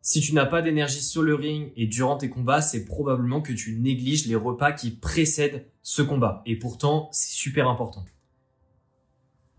Si tu n'as pas d'énergie sur le ring et durant tes combats, c'est probablement que tu négliges les repas qui précèdent ce combat. Et pourtant, c'est super important.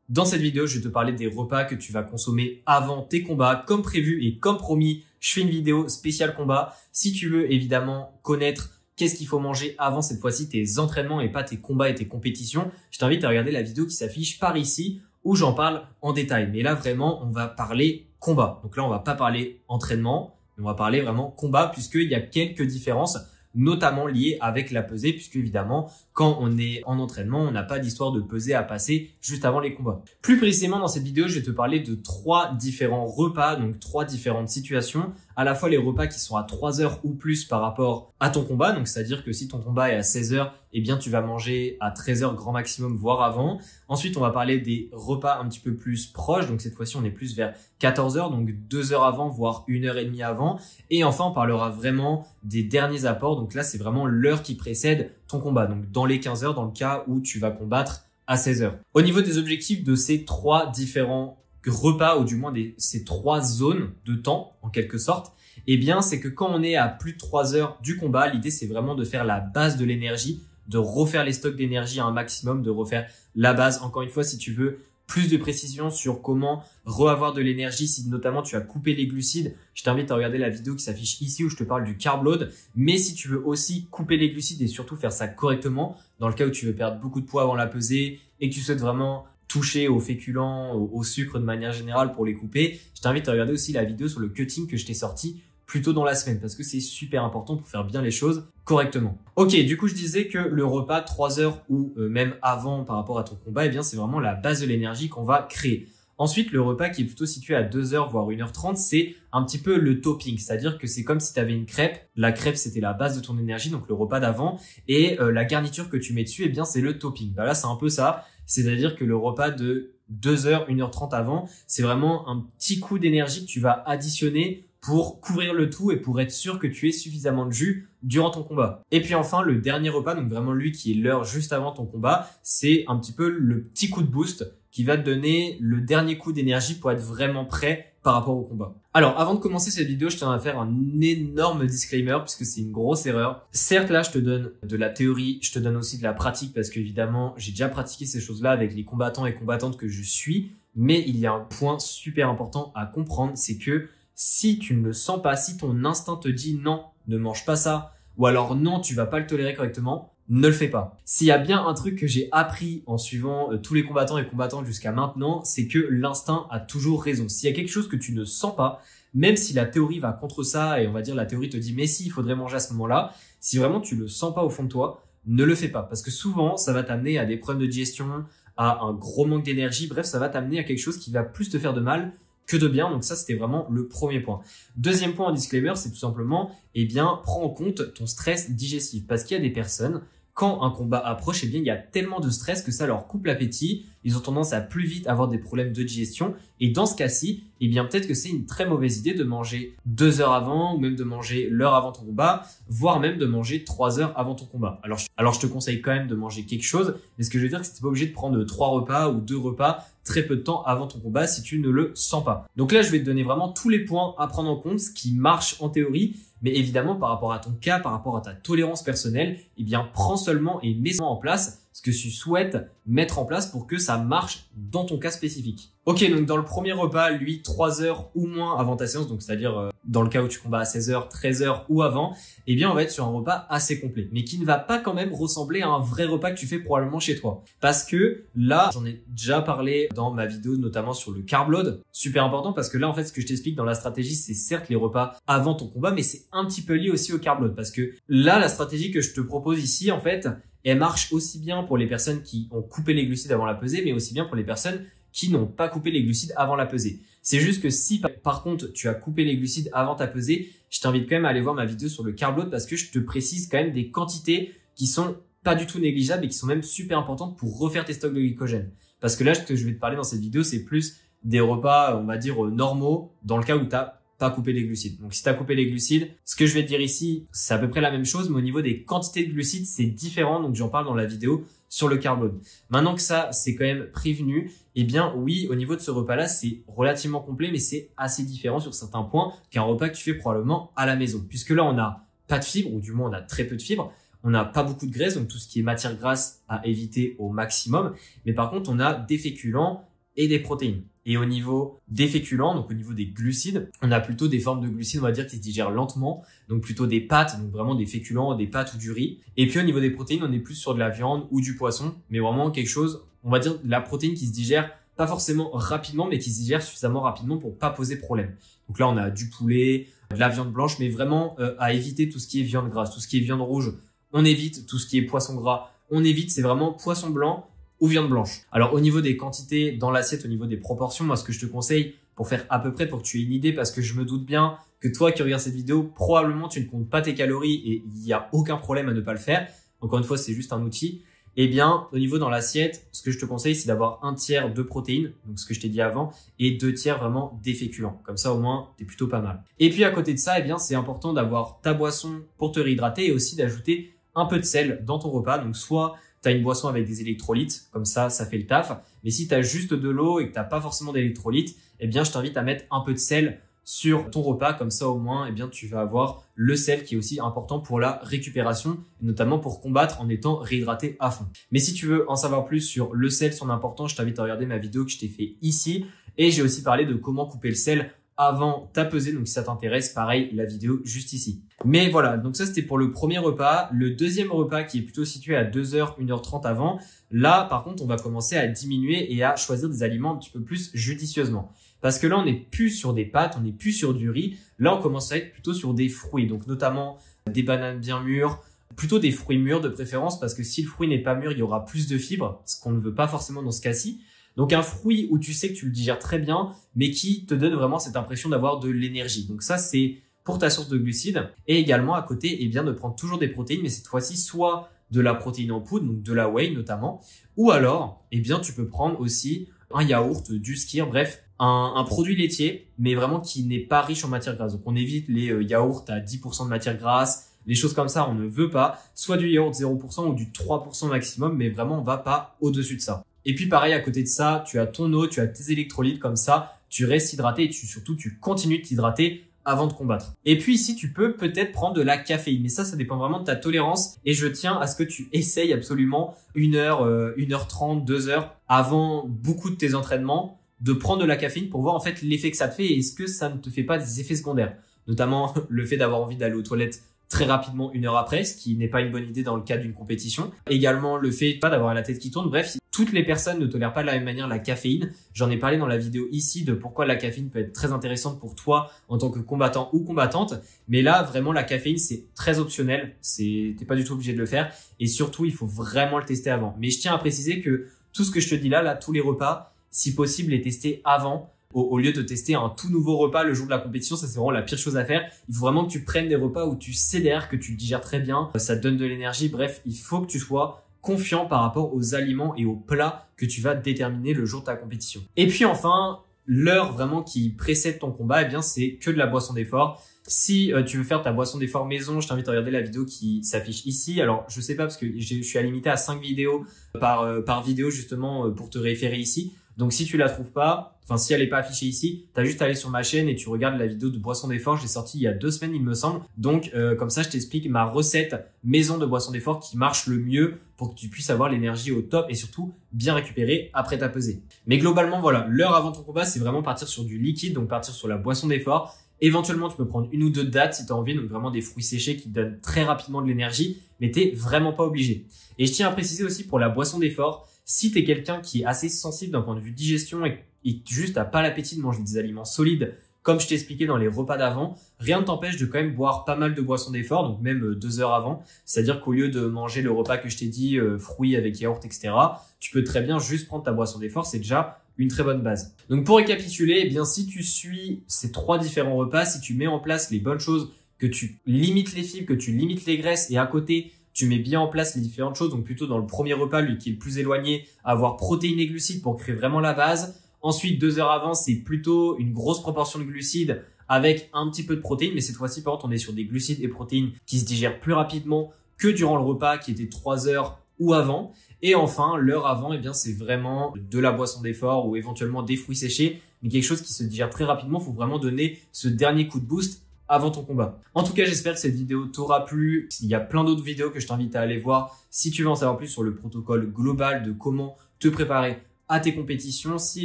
Dans cette vidéo, je vais te parler des repas que tu vas consommer avant tes combats. Comme prévu et comme promis, je fais une vidéo spéciale combat. Si tu veux évidemment connaître qu'est-ce qu'il faut manger avant cette fois-ci tes entraînements et pas tes combats et tes compétitions, je t'invite à regarder la vidéo qui s'affiche par ici où j'en parle en détail. Mais là, vraiment, on va parler combat. Donc là, on va pas parler entraînement, mais on va parler vraiment combat puisqu'il y a quelques différences, notamment liées avec la pesée, puisque évidemment, quand on est en entraînement, on n'a pas d'histoire de pesée à passer juste avant les combats. Plus précisément, dans cette vidéo, je vais te parler de 3 différents repas, donc 3 différentes situations, à la fois les repas qui sont à 3 heures ou plus par rapport à ton combat, donc c'est-à-dire que si ton combat est à 16 heures, eh bien tu vas manger à 13 heures grand maximum, voire avant. Ensuite, on va parler des repas un petit peu plus proches, donc cette fois-ci, on est plus vers 14 heures, donc 2 heures avant, voire 1 heure et demie avant. Et enfin, on parlera vraiment des derniers apports, donc là, c'est vraiment l'heure qui précède ton combat, donc dans les 15 heures, dans le cas où tu vas combattre à 16 heures. Au niveau des objectifs de ces 3 différents repas, ou du moins ces 3 zones de temps, en quelque sorte, eh bien, c'est que quand on est à plus de 3 heures du combat, l'idée, c'est vraiment de faire la base de l'énergie, de refaire les stocks d'énergie à un maximum, de refaire la base. Encore une fois, si tu veux plus de précision sur comment re-avoir de l'énergie, si notamment tu as coupé les glucides, je t'invite à regarder la vidéo qui s'affiche ici où je te parle du carb load. Mais si tu veux aussi couper les glucides et surtout faire ça correctement, dans le cas où tu veux perdre beaucoup de poids avant la pesée et que tu souhaites vraiment toucher aux féculents, au sucre de manière générale pour les couper, je t'invite à regarder aussi la vidéo sur le cutting que je t'ai sorti plus tôt dans la semaine parce que c'est super important pour faire bien les choses correctement. Ok, du coup, je disais que le repas 3 heures ou même avant par rapport à ton combat, eh bien, c'est vraiment la base de l'énergie qu'on va créer. Ensuite, le repas qui est plutôt situé à 2 heures voire 1h30, c'est un petit peu le topping. C'est-à-dire que c'est comme si tu avais une crêpe. La crêpe, c'était la base de ton énergie, donc le repas d'avant. Et la garniture que tu mets dessus, eh bien, c'est le topping. Bah là, c'est un peu ça. C'est-à-dire que le repas de 2 heures, 1h30 avant, c'est vraiment un petit coup d'énergie que tu vas additionner pour couvrir le tout et pour être sûr que tu aies suffisamment de jus durant ton combat. Et puis enfin, le dernier repas, donc vraiment lui qui est l'heure juste avant ton combat, c'est un petit peu le petit coup de boost qui va te donner le dernier coup d'énergie pour être vraiment prêt par rapport au combat. Alors, avant de commencer cette vidéo, je tiens à faire un énorme disclaimer puisque c'est une grosse erreur. Certes, là, je te donne de la théorie, je te donne aussi de la pratique parce qu'évidemment, j'ai déjà pratiqué ces choses-là avec les combattants et combattantes que je suis. Mais il y a un point super important à comprendre, c'est que si tu ne le sens pas, si ton instinct te dit non, ne mange pas ça, ou alors non, tu vas pas le tolérer correctement, ne le fais pas. S'il y a bien un truc que j'ai appris en suivant tous les combattants et combattantes jusqu'à maintenant, c'est que l'instinct a toujours raison. S'il y a quelque chose que tu ne sens pas, même si la théorie va contre ça et on va dire la théorie te dit mais si, il faudrait manger à ce moment-là, si vraiment tu le sens pas au fond de toi, ne le fais pas. Parce que souvent, ça va t'amener à des problèmes de digestion, à un gros manque d'énergie, bref, ça va t'amener à quelque chose qui va plus te faire de mal que de bien. Donc ça, c'était vraiment le premier point. Deuxième point en disclaimer, c'est tout simplement, eh bien, prends en compte ton stress digestif. Parce qu'il y a des personnes, quand un combat approche, eh bien, il y a tellement de stress que ça leur coupe l'appétit. Ils ont tendance à plus vite avoir des problèmes de digestion. Et dans ce cas-ci, eh bien, peut-être que c'est une très mauvaise idée de manger 2 heures avant ou même de manger l'heure avant ton combat, voire même de manger 3 heures avant ton combat. Alors, je te conseille quand même de manger quelque chose. Mais ce que je veux dire, c'est que tu n'es pas obligé de prendre 3 repas ou 2 repas très peu de temps avant ton combat si tu ne le sens pas. Donc là, je vais te donner vraiment tous les points à prendre en compte, ce qui marche en théorie, mais évidemment, par rapport à ton cas, par rapport à ta tolérance personnelle, eh bien, prends seulement et mets en place ce que tu souhaites mettre en place pour que ça marche dans ton cas spécifique. Ok, donc dans le premier repas, lui, 3 heures ou moins avant ta séance, donc c'est-à-dire dans le cas où tu combats à 16 heures, 13 heures ou avant, eh bien on va être sur un repas assez complet, mais qui ne va pas quand même ressembler à un vrai repas que tu fais probablement chez toi. Parce que là, j'en ai déjà parlé dans ma vidéo, notamment sur le carb load, super important parce que là, en fait, ce que je t'explique dans la stratégie, c'est certes les repas avant ton combat, mais c'est un petit peu lié aussi au carb load parce que là, la stratégie que je te propose ici, en fait, elle marche aussi bien pour les personnes qui ont coupé les glucides avant la pesée, mais aussi bien pour les personnes qui n'ont pas coupé les glucides avant la pesée. C'est juste que si par contre tu as coupé les glucides avant ta pesée, je t'invite quand même à aller voir ma vidéo sur le carb load parce que je te précise quand même des quantités qui sont pas du tout négligeables et qui sont même super importantes pour refaire tes stocks de glycogène. Parce que là, ce que je vais te parler dans cette vidéo, c'est plus des repas, on va dire, normaux, dans le cas où tu as pas couper les glucides. Donc si tu as coupé les glucides, ce que je vais te dire ici, c'est à peu près la même chose, mais au niveau des quantités de glucides, c'est différent. Donc j'en parle dans la vidéo sur le carb load. Maintenant que ça, c'est quand même prévenu, eh bien oui, au niveau de ce repas-là, c'est relativement complet, mais c'est assez différent sur certains points qu'un repas que tu fais probablement à la maison. Puisque là, on n'a pas de fibres, ou du moins on a très peu de fibres. On n'a pas beaucoup de graisse, donc tout ce qui est matière grasse à éviter au maximum. Mais par contre, on a des féculents et des protéines. Et au niveau des féculents, donc au niveau des glucides, on a plutôt des formes de glucides, on va dire, qui se digèrent lentement. Donc plutôt des pâtes, donc vraiment des féculents, des pâtes ou du riz. Et puis au niveau des protéines, on est plus sur de la viande ou du poisson, mais vraiment quelque chose, on va dire, de la protéine qui se digère pas forcément rapidement, mais qui se digère suffisamment rapidement pour pas poser problème. Donc là, on a du poulet, de la viande blanche, mais vraiment à éviter tout ce qui est viande grasse, tout ce qui est viande rouge. On évite tout ce qui est poisson gras, on évite, c'est vraiment poisson blanc ou viande blanche. Alors au niveau des quantités dans l'assiette, au niveau des proportions, moi ce que je te conseille pour faire à peu près, pour que tu aies une idée, parce que je me doute bien que toi qui regardes cette vidéo, probablement tu ne comptes pas tes calories et il n'y a aucun problème à ne pas le faire. Encore une fois, c'est juste un outil. Eh bien, au niveau dans l'assiette, ce que je te conseille, c'est d'avoir 1/3 de protéines, donc ce que je t'ai dit avant, et 2/3 vraiment des féculents. Comme ça, au moins, t'es plutôt pas mal. Et puis à côté de ça, eh bien, c'est important d'avoir ta boisson pour te réhydrater et aussi d'ajouter un peu de sel dans ton repas. Donc soit tu as une boisson avec des électrolytes, comme ça fait le taf. Mais si tu as juste de l'eau et que tu n'as pas forcément d'électrolytes, eh bien je t'invite à mettre un peu de sel sur ton repas. Comme ça au moins, eh bien tu vas avoir le sel qui est aussi important pour la récupération, et notamment pour combattre en étant réhydraté à fond. Mais si tu veux en savoir plus sur le sel, son importance, je t'invite à regarder ma vidéo que je t'ai fait ici. Et j'ai aussi parlé de comment couper le sel avant ta pesée, donc si ça t'intéresse, pareil, la vidéo juste ici. Mais voilà, donc ça c'était pour le premier repas. Le deuxième repas qui est plutôt situé à 2h, 1h30 avant, là par contre on va commencer à diminuer et à choisir des aliments un petit peu plus judicieusement. Parce que là on n'est plus sur des pâtes, on n'est plus sur du riz, là on commence à être plutôt sur des fruits, donc notamment des bananes bien mûres, plutôt des fruits mûrs de préférence, parce que si le fruit n'est pas mûr, il y aura plus de fibres, ce qu'on ne veut pas forcément dans ce cas-ci. Donc un fruit où tu sais que tu le digères très bien, mais qui te donne vraiment cette impression d'avoir de l'énergie. Donc ça, c'est pour ta source de glucides. Et également à côté, eh bien, de prendre toujours des protéines, mais cette fois-ci, soit de la protéine en poudre, donc de la whey notamment, ou alors, eh bien, tu peux prendre aussi un yaourt, du skyr, bref, un produit laitier, mais vraiment qui n'est pas riche en matière grasse. Donc on évite les yaourts à 10% de matière grasse, les choses comme ça, on ne veut pas. Soit du yaourt 0% ou du 3% maximum, mais vraiment, on va pas au-dessus de ça. Et puis pareil, à côté de ça, tu as ton eau, tu as tes électrolytes, comme ça, tu restes hydraté et surtout, tu continues de t'hydrater avant de combattre. Et puis ici, tu peux peut-être prendre de la caféine, mais ça dépend vraiment de ta tolérance. Et je tiens à ce que tu essayes absolument 1h, 1h30, 2h avant beaucoup de tes entraînements de prendre de la caféine pour voir en fait l'effet que ça te fait et est-ce que ça ne te fait pas des effets secondaires. Notamment le fait d'avoir envie d'aller aux toilettes très rapidement 1 heure après, ce qui n'est pas une bonne idée dans le cadre d'une compétition. Également le fait pas d'avoir la tête qui tourne. Bref, toutes les personnes ne tolèrent pas de la même manière la caféine. J'en ai parlé dans la vidéo ici de pourquoi la caféine peut être très intéressante pour toi en tant que combattant ou combattante. Mais là, vraiment, la caféine, c'est très optionnel. T'es pas du tout obligé de le faire. Et surtout, il faut vraiment le tester avant. Mais je tiens à préciser que tout ce que je te dis là, tous les repas, si possible, les tester avant. Au lieu de tester un tout nouveau repas le jour de la compétition, ça c'est vraiment la pire chose à faire. Il faut vraiment que tu prennes des repas où tu sais derrière que tu le digères très bien, ça te donne de l'énergie. Bref, il faut que tu sois confiant par rapport aux aliments et aux plats que tu vas déterminer le jour de ta compétition. Et puis enfin, l'heure vraiment qui précède ton combat, eh bien c'est que de la boisson d'effort. Si tu veux faire ta boisson d'effort maison, je t'invite à regarder la vidéo qui s'affiche ici. Alors, je sais pas parce que je suis limité à 5 vidéos par vidéo justement pour te référer ici. Donc, si tu la trouves pas, enfin, si elle est pas affichée ici, t'as juste à aller sur ma chaîne et tu regardes la vidéo de boisson d'effort. Je l'ai sortie il y a 2 semaines, il me semble. Donc, comme ça, je t'explique ma recette maison de boisson d'effort qui marche le mieux pour que tu puisses avoir l'énergie au top et surtout bien récupérer après ta pesée. Mais globalement, voilà, l'heure avant ton combat, c'est vraiment partir sur du liquide, donc partir sur la boisson d'effort. Éventuellement, tu peux prendre 1 ou 2 dattes si tu as envie, donc vraiment des fruits séchés qui te donnent très rapidement de l'énergie, mais t'es vraiment pas obligé. Et je tiens à préciser aussi pour la boisson d'effort, si tu es quelqu'un qui est assez sensible d'un point de vue digestion et juste t'as pas l'appétit de manger des aliments solides, comme je t'ai expliqué dans les repas d'avant, rien ne t'empêche de quand même boire pas mal de boissons d'effort, donc même 2 heures avant. C'est-à-dire qu'au lieu de manger le repas que je t'ai dit, fruits avec yaourt, etc., tu peux très bien juste prendre ta boisson d'effort, c'est déjà une très bonne base. Donc pour récapituler, eh bien si tu suis ces 3 différents repas, si tu mets en place les bonnes choses, que tu limites les fibres, que tu limites les graisses et à côté, tu mets bien en place les différentes choses, donc plutôt dans le premier repas, lui qui est le plus éloigné, avoir protéines et glucides pour créer vraiment la base. Ensuite, 2 heures avant, c'est plutôt une grosse proportion de glucides avec un petit peu de protéines, mais cette fois-ci, par contre, on est sur des glucides et protéines qui se digèrent plus rapidement que durant le repas qui était 3 heures ou avant. Et enfin, l'heure avant, eh bien, c'est vraiment de la boisson d'effort ou éventuellement des fruits séchés, mais quelque chose qui se digère très rapidement. Il faut vraiment donner ce dernier coup de boost avant ton combat. En tout cas, j'espère que cette vidéo t'aura plu. Il y a plein d'autres vidéos que je t'invite à aller voir si tu veux en savoir plus sur le protocole global de comment te préparer à tes compétitions. Si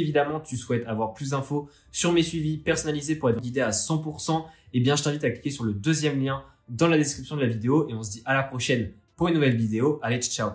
évidemment tu souhaites avoir plus d'infos sur mes suivis personnalisés pour être guidé à 100%, eh bien je t'invite à cliquer sur le deuxième lien dans la description de la vidéo et on se dit à la prochaine pour une nouvelle vidéo. Allez, ciao!